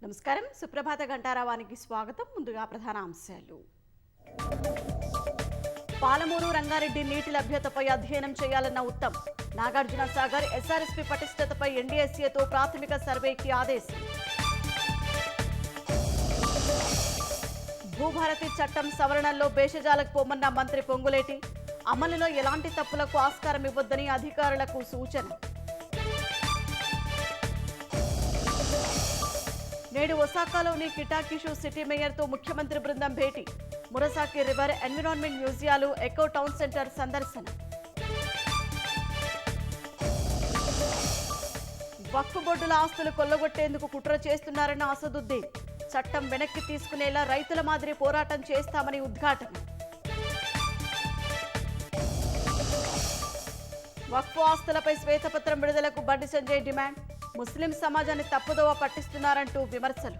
నమస్కారం. సుప్రభాత ఘంటారావానికి స్వాగతం. ముందుగా ప్రధాన అంశాలు. పాలమూరు రంగారెడ్డి నీటి లభ్యతపై అధ్యయనం చేయాలన్న ఉత్తమ్. నాగార్జున సాగర్ ఎస్ఆర్ఎస్పీ పటిష్టతపై ఎన్డీఎస్ఏతో ప్రాథమిక సర్వేకి ఆదేశం. భూభారతి చట్టం సవరణల్లో భేషజాలకు పోమన్న మంత్రి పొంగులేటి. అమలులో ఎలాంటి తప్పులకు ఆస్కారం ఇవ్వొద్దని అధికారులకు సూచన. నేడు ఒసాకాలోని కిటాకిషు సిటీ మేయర్తో ముఖ్యమంత్రి బృందం భేటీ. మురసాకి రివర్, ఎన్విరాన్మెంట్ మ్యూజియాలు, ఎకో టౌన్ సెంటర్ సందర్శన. వక్ఫ్ బోర్డుల ఆస్తులు కొల్లగొట్టేందుకు కుట్ర చేస్తున్నారన్న అసదుద్దీన్. చట్టం వెనక్కి తీసుకునేలా రైతుల మాదిరి పోరాటం చేస్తామని ఉద్ఘాటన. వక్ఫ్ ఆస్తులపై శ్వేతపత్రం విడుదలకు బండి సంజయ్ డిమాండ్. ముస్లిం సమాజాన్ని తప్పుదోవ పట్టిస్తున్నారంటూ విమర్శలు.